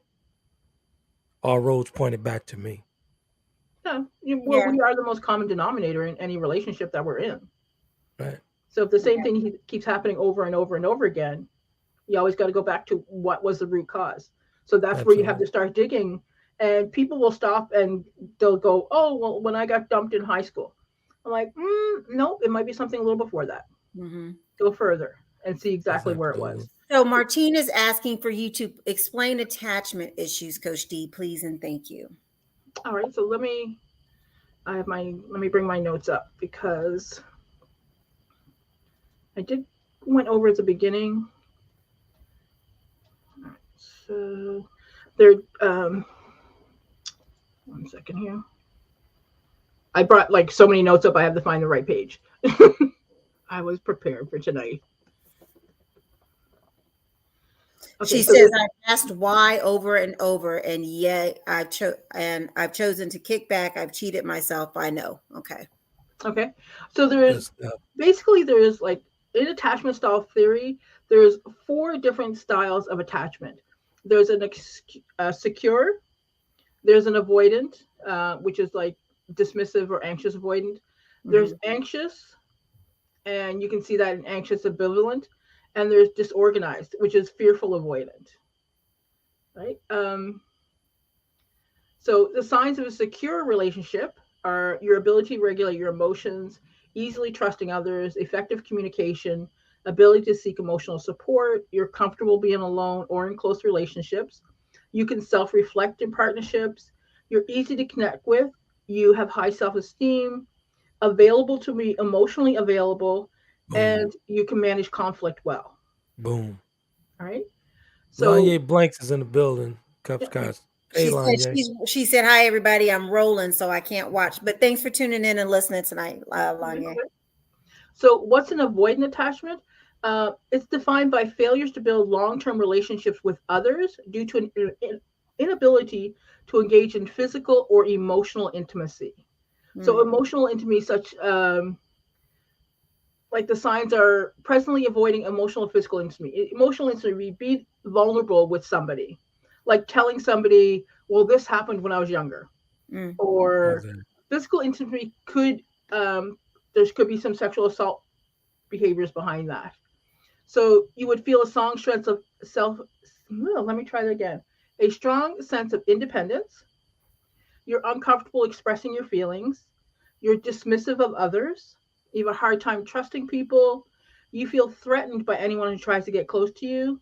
all roads pointed back to me. Yeah. Well, Yeah. we are the most common denominator in any relationship that we're in. Right. So if the same thing keeps happening over and over and over again, you always got to go back to what was the root cause. So that's where you have Absolutely. to start digging. And people will stop and they'll go, oh, well, when I got dumped in high school. I'm like, no, it might be something a little before that. Mm-hmm. Go further and see Yes, exactly where it absolutely. was. So Martine is asking for you to explain attachment issues, Coach Dee, please and thank you. All right, so let me bring my notes up because I went over at the beginning. All right, so there, 1 second here. I brought like so many notes up, I have to find the right page. I was prepared for tonight. Okay, She so says I've asked why over and over, and yet I've chosen to kick back. I've cheated myself. I know. Okay. okay, so Good there's stuff. basically there's like in attachment style theory, there's 4 different styles of attachment. There's a secure, there's an avoidant, which is like dismissive or anxious avoidant. There's anxious, and you can see that in anxious ambivalent, and there's disorganized, which is fearful avoidant. Right. So the signs of a secure relationship are your ability to regulate your emotions, easily trusting others, effective communication, ability to seek emotional support, you're comfortable being alone or in close relationships. You can self-reflect in partnerships. You're easy to connect with. You have high self-esteem, available to be emotionally available, Boom. and you can manage conflict well. Boom. All right. So Lanye Blanks is in the building. Cup yeah, Scotch. Hey, She said Lanye. she said hi everybody. I'm rolling, so I can't watch. But thanks for tuning in and listening tonight, Lanya. so what's an avoidant attachment? It's defined by failures to build long-term relationships with others due to an inability to engage in physical or emotional intimacy. So emotional intimacy, such like the signs are presently avoiding emotional and physical intimacy. Emotional intimacy, be vulnerable with somebody, like telling somebody, well, this happened when I was younger. Or Okay. physical intimacy could, there could be some sexual assault behaviors behind that. So you would feel a strong sense of self. No, let me try that again. A strong sense of independence. You're uncomfortable expressing your feelings. You're dismissive of others. You have a hard time trusting people. You feel threatened by anyone who tries to get close to you.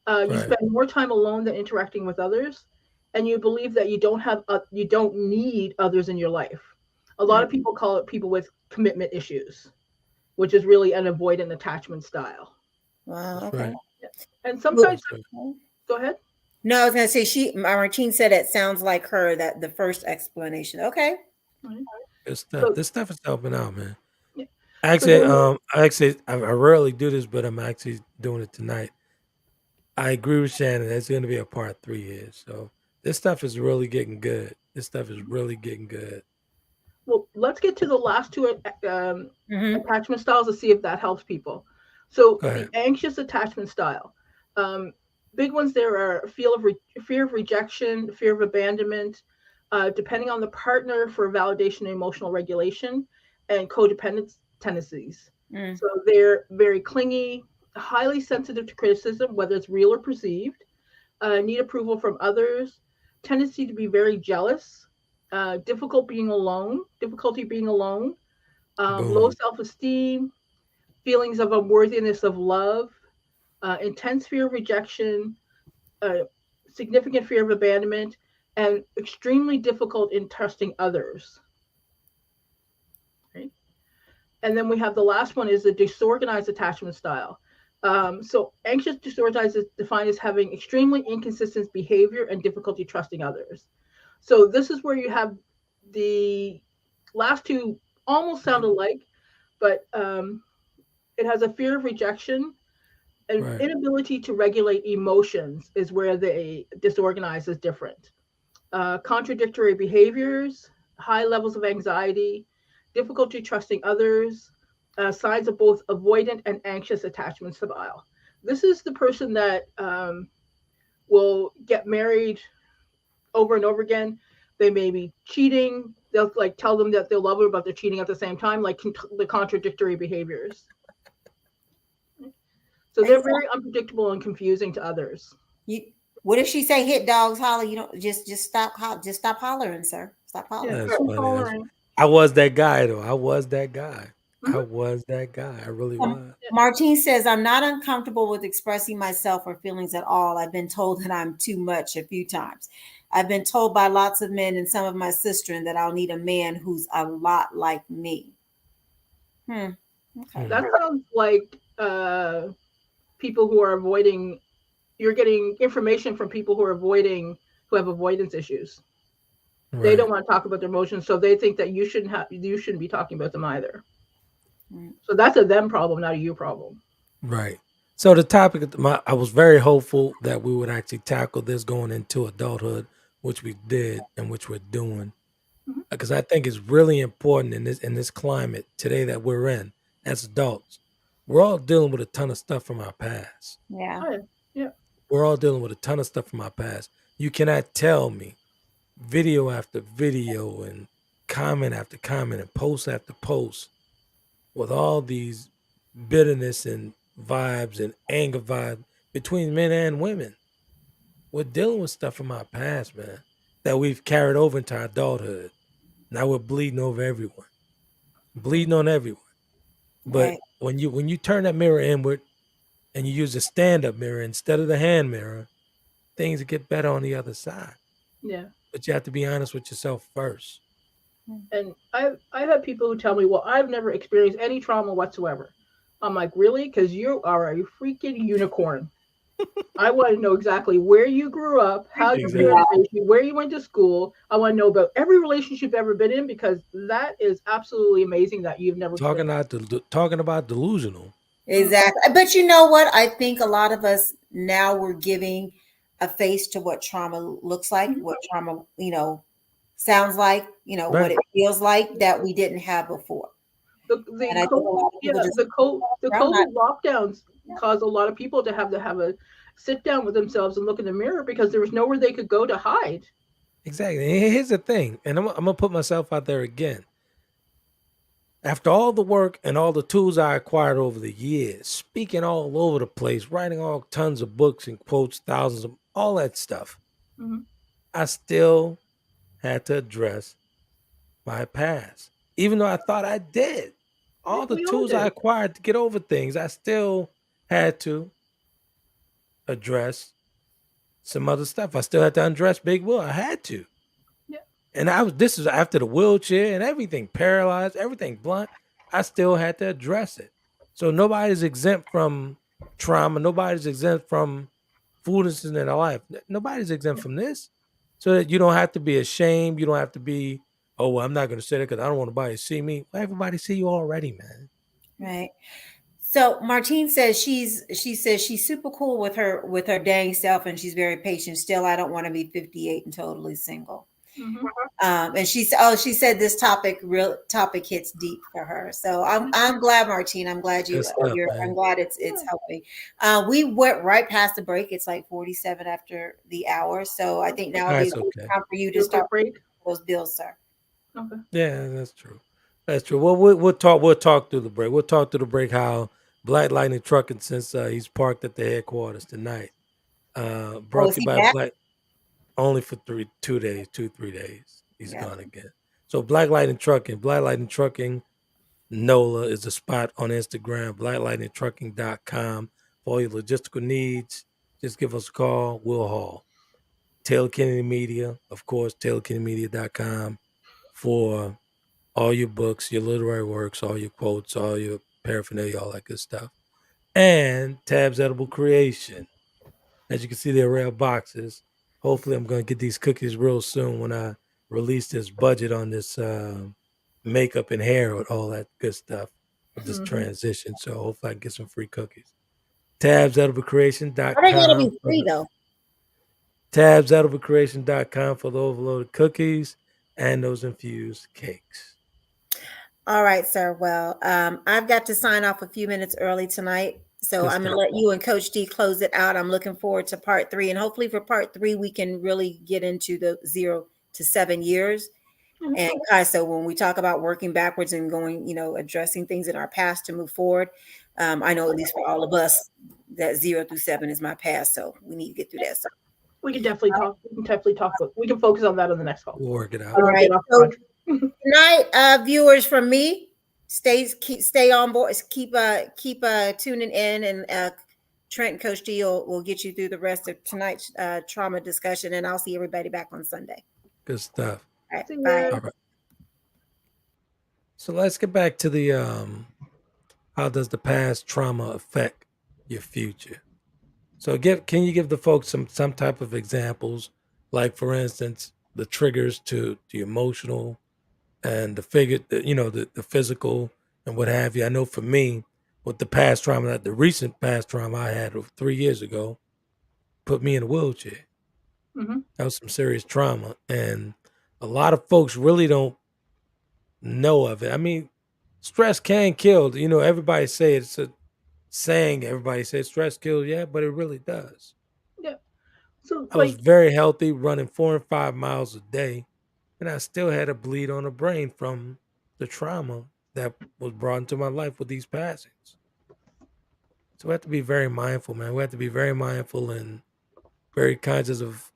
You Right. spend more time alone than interacting with others, and you believe that you don't need others in your life. A lot of people call it people with commitment issues, which is really an avoidant attachment style. Wow. That's Okay. right. And Well, sometimes, That's right. go ahead. no, I was gonna say Martine said it sounds like her that the first explanation. Okay. Right. Good stuff. So, This stuff is helping out, man. yeah. So Actually, then, I rarely do this, but I'm actually doing it tonight. I agree with Shannon. That's going to be a part 3 here. So this stuff is really getting good. This stuff is really getting good. well, let's get to the last two Mm-hmm. attachment styles to see if that helps people. So Go the ahead. anxious attachment style. Um, Big ones there are fear of rejection, fear of abandonment, depending on the partner for validation and emotional regulation, and codependent tendencies. Mm. So they're very clingy, highly sensitive to criticism, whether it's real or perceived, need approval from others, tendency to be very jealous, difficulty being alone, low Boom. self-esteem, feelings of unworthiness of love, intense fear of rejection, uh, significant fear of abandonment, and extremely difficult in trusting others. Right? And then we have the last one is the disorganized attachment style. So anxious disorganized is defined as having extremely inconsistent behavior and difficulty trusting others. So this is where you have the last two almost sound alike, but it has a fear of rejection. An Right. inability to regulate emotions is where the disorganized is different. Contradictory behaviors, high levels of anxiety, difficulty trusting others, signs of both avoidant and anxious attachment style. This is the person that will get married over and over again. They may be cheating. They'll like tell them that they'll love her, but they're cheating at the same time, like the contradictory behaviors. So they're Exactly. very unpredictable and confusing to others. You, what if she say hit dogs holler? You don't just stop just stop hollering, sir. Stop Yeah, hollering. That's start funny. hollering. I was that guy, though. I was that guy. I Mhm. was that guy. I really was. Martine says, I'm not uncomfortable with expressing myself or feelings at all. I've been told that I'm too much a few times. I've been told by lots of men and some of my sister that I'll need a man who's a lot like me. Okay. That Hmm. sounds like people who are avoiding. You're getting information from people who are avoiding, who have avoidance issues. They Right. don't want to talk about their emotions, so they think that you shouldn't be talking about them either. Mm. So that's a them problem, not a you problem. Right. So the topic, I was very hopeful that we would actually tackle this going into adulthood, which we did and which we're doing, Mhm. because I think it's really important in this climate today that we're in as adults. We're all dealing with a ton of stuff from our past. Yeah. Oh, yeah. Yeah. We're all dealing with a ton of stuff from our past. You cannot tell me video after video and comment after comment and post after post with all these bitterness and vibes and anger vibe between men and women. We're dealing with stuff from our past, man, that we've carried over into our adulthood. Now we're bleeding over everyone, bleeding on everyone. But Right. when you turn that mirror inward and you use a stand up mirror instead of the hand mirror, things get better on the other side. Yeah. But you have to be honest with yourself first. And I've had people who tell me, well, I've never experienced any trauma whatsoever. I'm like, really? Because you are a freaking unicorn. I want to know exactly where you grew up, how your Exactly. parents raised you, where you went to school. I want to know about every relationship you've ever been in because that is absolutely amazing that you've never Talking experienced. about talking about delusional. Mm. Exactly. But you know what? I think a lot of us now we're giving a face to what trauma looks like, Mhm. what trauma, sounds like, what Right. it feels like that we didn't have before. And The I think a COVID, lot of yeah, people just the I'm not COVID lockdowns caused a lot of people to have a sit down with themselves and look in the mirror because there was nowhere they could go to hide. Exactly. And here's the thing, and I'm gonna put myself out there again. After all the work and all the tools I acquired over the years, speaking all over the place, writing all tons of books and quotes, thousands of all that stuff, Mhm. I still had to address my past. Even though I thought I did. Yeah, All the we all tools I do. acquired to get over things, I still had to address some other stuff. I still had to undress Big Will. I had to. Yeah. And this is after the wheelchair and everything paralyzed, everything blunt. I still had to address it. So nobody's exempt from trauma. Nobody's exempt from foolishness in their life. Nobody's exempt from this. So that you don't have to be ashamed. You don't have to be, oh, well, I'm not going to say that because I don't want nobody to see me. Well, everybody see you already, man. Right. So Martine says she's super cool with her dang self, and she's very patient. Still, I don't want to be 58 and totally single. Mhm. And she said this topic hits deep for her. So I'm glad, Martine. I'm glad Good stuff, I'm man. glad it's helping. We went right past the break. It's like 47 after the hour. So I think now would be a That's good okay. time for you to Do a quick start break. those bills, sir. Okay. Yeah, that's true. That's true. Well, we'll talk through the break. We'll talk through the break how Black Lightning Trucking, since he's parked at the headquarters tonight, Oh, brought is to you he by back? Black only for 3 days. He's Yeah. gone again. So Black Lightning Trucking, NOLA is the spot on Instagram, blacklightningtrucking.com for all your logistical needs. Just give us a call. We'll haul. Taylor Kennedy Media, of course, taylorkennedymedia.com for all your books, your literary works, all your quotes, all your paraphernalia, all that good stuff. And Tabs Edible Creation. As you can see, they're rare boxes. Hopefully, I'm going to get these cookies real soon when I release this budget on this makeup and hair and all that good stuff with this Mhm. transition. So hopefully, I can get some free cookies. TabsEdibleCreation.com Are they gonna be for free the though? TabsEdibleCreation.com for the overloaded cookies and those infused cakes. All right, sir. Well, I've got to sign off a few minutes early tonight. So Good I'm going to stuff. let you and Coach D close it out. I'm looking forward to part three. And hopefully, for part three, we can really get into the 0 to 7 years. Mhm. And kind of, so when we talk about working backwards and going, addressing things in our past to move forward, I know at least for all of us that 0 through 7 is my past. So we need to get through that. So, We can definitely talk. We can definitely talk about. We can focus on that on the next call. We'll work it out. all right. Get off the So country. tonight, viewers, from me, stay on board, keep tuning in, and Trent and Coach D will get you through the rest of tonight's trauma discussion, and I'll see everybody back on Sunday. Good stuff. All right, See bye. ya. All right. So let's get back to the how does the past trauma affect your future? So can you give the folks some type of examples, like for instance, the triggers to the emotional and the physical and what have you. I know for me, with the past trauma, the recent past trauma I had of 3 years ago, put me in a wheelchair. Mhm. That was some serious trauma, and a lot of folks really don't know of it. I mean, stress can kill. Everybody say it's a saying. Everybody says stress kills. Yeah, but it really does. Yeah. So I was like, very healthy, running 4 and 5 miles a day, and I still had a bleed on the brain from the trauma that was brought into my life with these passings. So we have to be very mindful, man. We have to be very mindful and very conscious of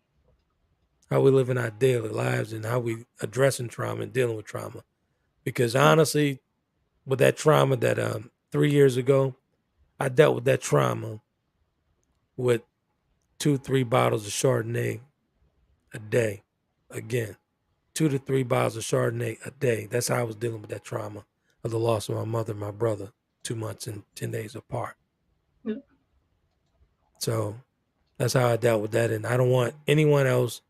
how we live in our daily lives and how we addressing trauma and dealing with trauma. Because honestly, with that trauma that 3 years ago, I dealt with that trauma with 2-3 bottles of Chardonnay a day. Again, 2 to 3 bottles of Chardonnay a day. That's how I was dealing with that trauma of the loss of my mother and my brother 2 months and 10 days apart. yeah. So that's how I dealt with that. And I don't want anyone else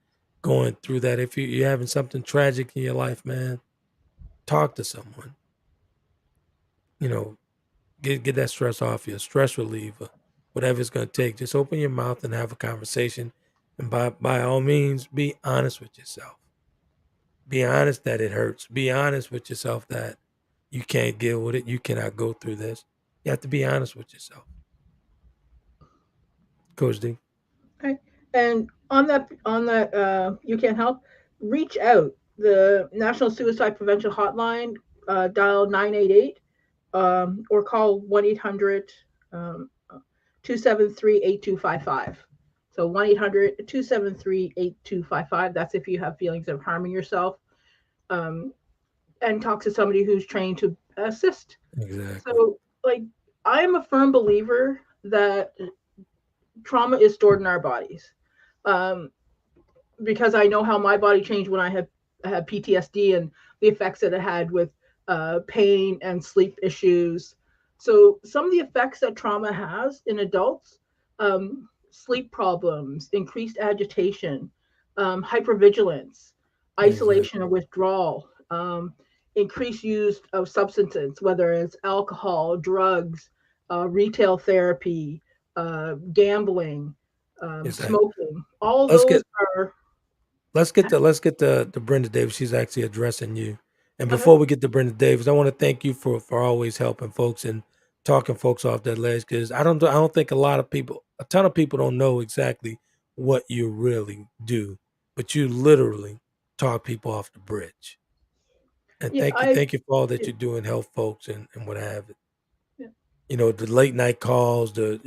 going through that. If you're having something tragic in your life, man, talk to someone. You know, get that stress off you, stress reliever, whatever it's going to take. Just open your mouth and have a conversation. And by all means, be honest with yourself. Be honest that it hurts. Be honest with yourself that you can't deal with it. You cannot go through this. You have to be honest with yourself. Coach D. Right. And on that, you can't help. Reach out. The National Suicide Prevention Hotline dial 988 or call 1-800 um, 273-8255. So 1-800-273-8255. That's if you have feelings of harming yourself, um, and talk to somebody who's trained to assist. Exactly. So, like, I am a firm believer that trauma is stored in our bodies. Um, because I know how my body changed when I had PTSD and the effects that it had with pain and sleep issues. So some of the effects that trauma has in adults, sleep problems, increased agitation, hypervigilance, isolation Exactly. or withdrawal, increased use of substances, whether it's alcohol, drugs, retail therapy, gambling, Exactly. smoking. All Let's those get are let's get to Brenda Davis. She's actually addressing you. And uh-huh. before we get to Brenda Davis, I want to thank you for always helping folks and talking folks off that ledge, because I don't think a ton of people don't know exactly what you really do, but you literally talk people off the bridge. And Yeah, thank you for all that yeah, you do and help folks and what have it. yeah, The late night calls, the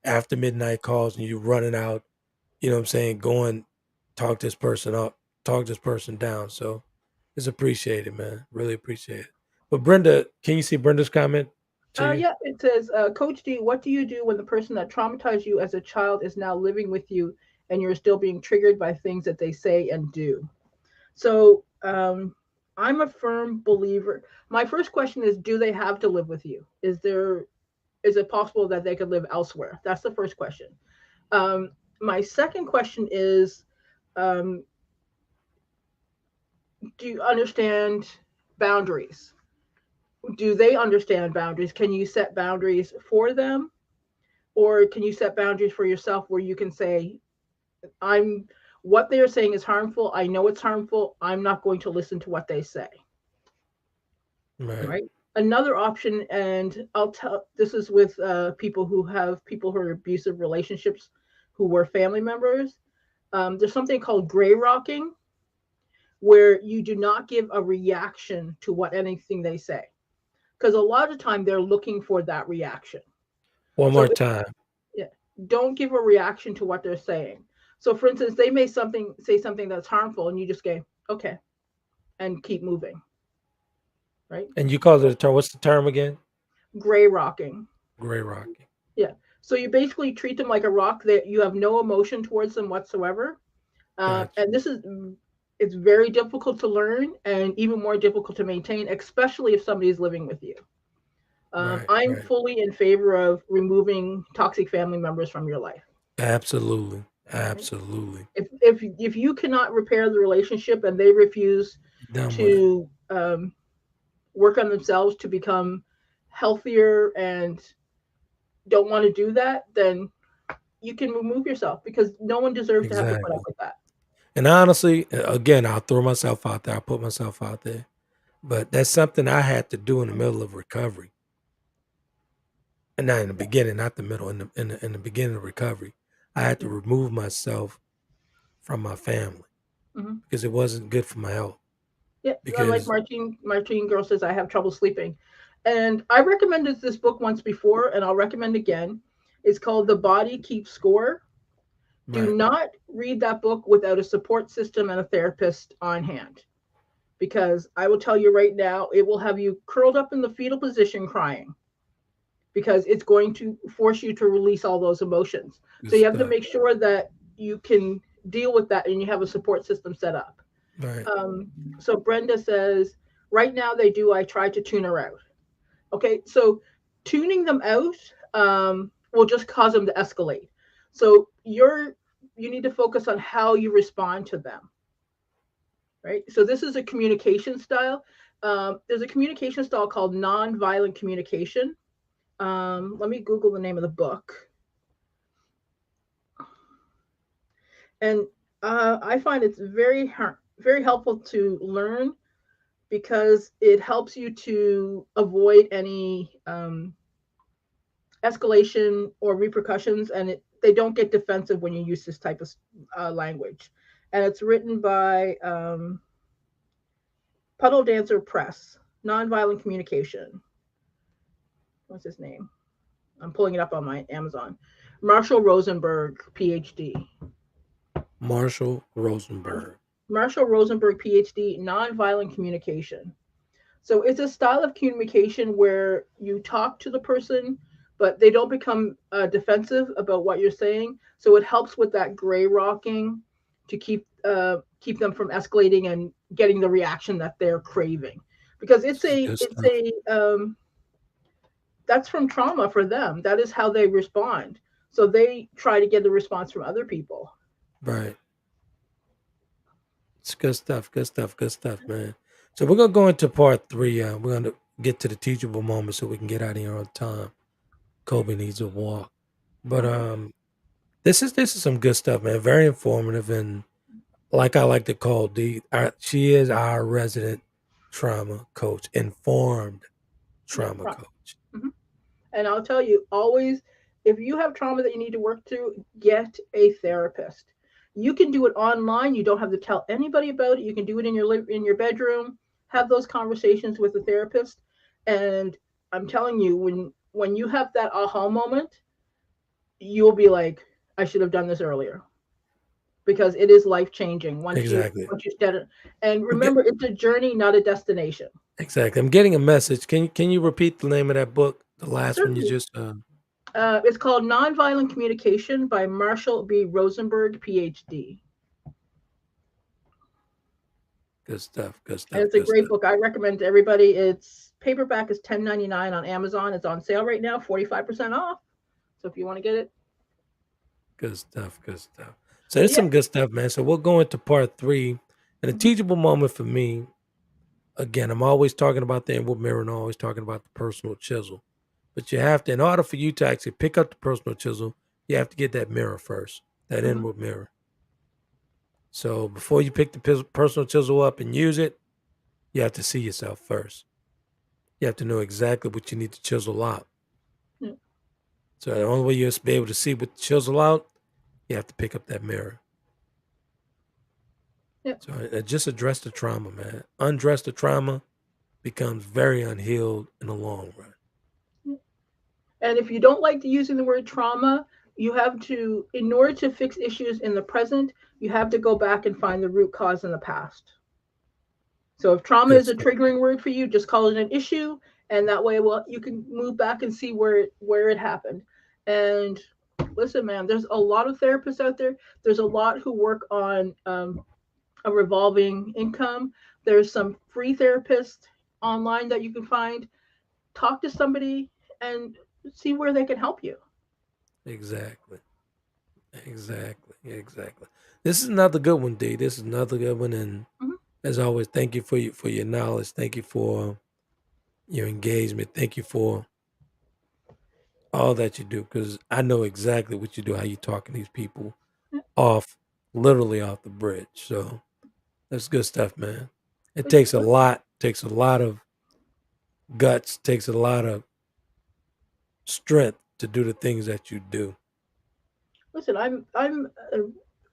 after midnight calls, and you running out, what I'm saying, going talk this person up, talk this person down. So it's appreciated, man. Really appreciate it. But Brenda, can you see Brenda's comment to you? yeah. It says, Coach D, what do you do when the person that traumatized you as a child is now living with you, and you're still being triggered by things that they say and do? So, I'm a firm believer. My first question is, do they have to live with you? Is it possible that they could live elsewhere? That's the first question. Um, my second question is, um, do you understand boundaries? Do they understand boundaries? Can you set boundaries for them? Or can you set boundaries for yourself where you can say, I'm what they're saying is harmful. I know it's harmful. I'm not going to listen to what they say. Right. Right. Another option, and I'll tell this is with people who are abusive relationships who were family members. There's something called gray rocking, where you do not give a reaction to what anything they say, because a lot of time they're looking for that reaction. One So more time. yeah, don't give a reaction to what they're saying. So for instance, they may something say something that's harmful and you just go, okay, and keep moving, right? And you called it a term. What's the term again? Gray rocking. Gray rocking. Yeah. So you basically treat them like a rock that you have no emotion towards them whatsoever. Gotcha. And this is it's very difficult to learn and even more difficult to maintain, especially if somebody is living with you. Right. I'm Right. fully in favor of removing toxic family members from your life. Absolutely. Right? Absolutely. If you cannot repair the relationship and they refuse Done with it. to work on themselves to become healthier and don't want to do that, then you can remove yourself because no one deserves to have to put up Exactly. with that. And honestly, again, I'll throw myself out there. I'll put myself out there. But that's something I had to do in the middle of recovery. And not in the beginning, not the middle, in the beginning of recovery. I had to Yeah. remove myself from my family Hmm. because it wasn't good for my health. Yeah, like Because Martine girl says, I have trouble sleeping, and I recommended this book once before, and I'll recommend again. It's called The Body Keeps Score. Do right, not read that book without a support system and a therapist on hand, because I will tell you right now, it will have you curled up in the fetal position crying because it's going to force you to release all those emotions. good So you have to stuff. make sure that you can deal with that and you have a support system set up. Right, Um, so Brenda says, right now they do. I try to tune her out. Okay, so tuning them out will just cause them to escalate. So you need to focus on how you respond to them, right? So this is a communication style. There's a communication style called nonviolent communication. Let me Google the name of the book, and I find it's very helpful to learn because it helps you to avoid any escalation or repercussions, and they don't get defensive when you use this type of language. And it's written by Puddle Dancer Press. nonviolent communication. What's his name? I'm pulling it up on my Amazon. Marshall Rosenberg, PhD. Marshall Rosenberg. Marshall Rosenberg, PhD, nonviolent communication. So it's a style of communication where you talk to the person, but they don't become defensive about what you're saying. So it helps with that gray rocking to keep them from escalating and getting the reaction that they're craving. Because This is good it's stuff. that's from trauma for them. That is how they respond. So they try to get the response from other people. Right. It's good stuff. Good stuff. Good stuff, man. So we're gonna go into part 3. We're gonna get to the teachable moment so we can get out of here on time. Kobe needs a walk. But this is some good stuff, man. Very informative, and like I like to call Dee, she is our resident trauma coach, informed Yeah, trauma coach. mhm. And I'll tell you, always, if you have trauma that you need to work through, get a therapist. You can do it online. You don't have to tell anybody about it. You can do it in your bedroom. Have those conversations with a therapist. And I'm telling you, when you have that aha moment, you'll be like, I should have done this earlier, because it is life changing Exactly. once you start it. And I'm get, remember, it's a journey, not a destination. exactly. I'm getting a message. Can you repeat the name of that book? The last one you Certainly. just It's called Nonviolent Communication by Marshall B. Rosenberg, PhD. good stuff. Good And stuff. it's a Good great stuff. book. I recommend to everybody. It's paperback is $10.99 on Amazon. It's on sale right now, 45% off. So if you want to get it, Good stuff. Good stuff. So there's yeah. some good stuff, man. So we'll go into part 3. And a Mhm. teachable moment for me, again, I'm always talking about the inward mirror and always talking about the personal chisel. But you have to, in order for you to actually pick up the personal chisel, you have to get that mirror first, that Mhm. inward mirror. So before you pick the personal chisel up and use it, you have to see yourself first. You have to know exactly what you need to chisel out. Yeah. So the only way you'll be able to see what to chisel out, you have to pick up that mirror. Yeah. So just address the trauma, man. Undress the trauma becomes very unhealed in the long run. And if you don't like using the word trauma, you have to, in order to fix issues in the present, you have to go back and find the root cause in the past. So if trauma Good is a stuff. triggering word for you, just call it an issue, and that way, well, you can move back and see where it happened. And listen, man, there's a lot of therapists out there. There's a lot who work on a revolving income. There's some free therapists online that you can find. Talk to somebody and see where they can help you. Exactly. Exactly. Exactly. This is another good one, D. This is another good one. And Mhm. as always, thank you for your knowledge. Thank you for your engagement. Thank you for all that you do, because I know exactly what you do, how you talking these people off, literally off the bridge. So that's good stuff, man. It takes a lot of guts, takes a lot of strength to do the things that you do. Listen, I'm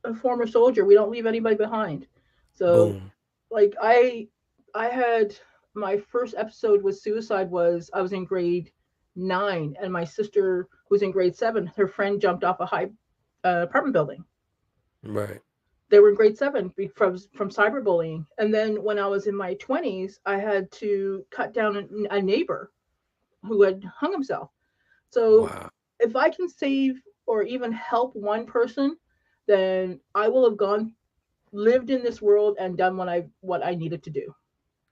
a former soldier. We don't leave anybody behind. So Boom. like I had my first episode with suicide was I was in grade 9, and my sister who's in grade 7, her friend jumped off a high apartment building. Right. They were in grade 7 from cyberbullying. And then when I was in my 20s, I had to cut down a neighbor who had hung himself. So Wow. if I can save or even help one person, then I will have gone lived in this world and done what I needed to do.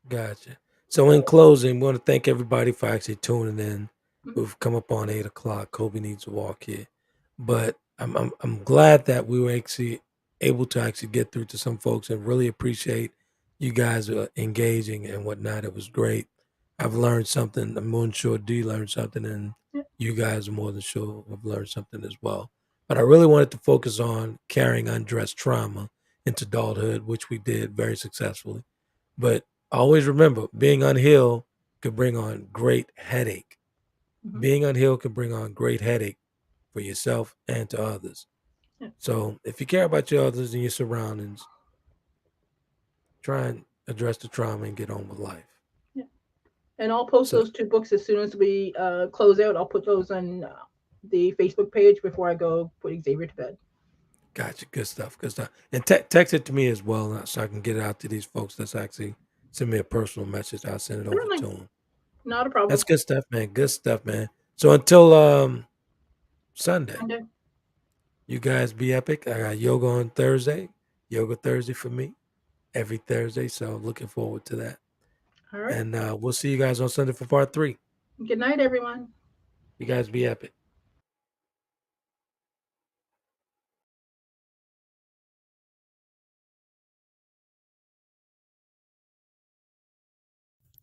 Gotcha. So in closing, we want to thank everybody for actually tuning in. Mhm. We've come up on 8 o'clock. Kobe needs a walk here. But I'm glad that we were actually able to actually get through to some folks, and really appreciate you guys engaging and whatnot. It was great. I've learned something. I'm more than sure D learned something, and Yeah. you guys are more than sure have learned something as well. But I really wanted to focus on carrying undressed trauma into adulthood, which we did very successfully. But always remember, being unhealed could bring on great headache. Mhm. Being unhealed can bring on great headache for yourself and to others. Yeah. So if you care about your others and your surroundings, try and address the trauma and get on with life. Yeah. And I'll post those 2 books as soon as we close out. I'll put those on the Facebook page before I go put Xavier to bed. Gotcha. Good stuff. Good stuff. And text it to me as well so I can get it out to these folks that's actually send me a personal message. I'll send it over to them. Not a problem. That's good stuff, man. Good stuff, man. So until Sunday, you guys be epic. I got yoga on Thursday. Yoga Thursday for me every Thursday. So looking forward to that. All right. And we'll see you guys on Sunday for part 3. Good night, everyone. You guys be epic.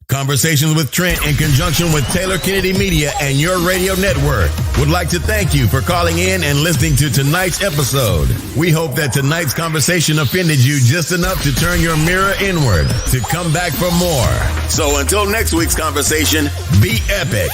Conversations with Trent in conjunction with Taylor Kennedy Media and your radio network would like to thank you for calling in and listening to tonight's episode. We hope that tonight's conversation offended you just enough to turn your mirror inward to come back for more. So until next week's conversation, be epic.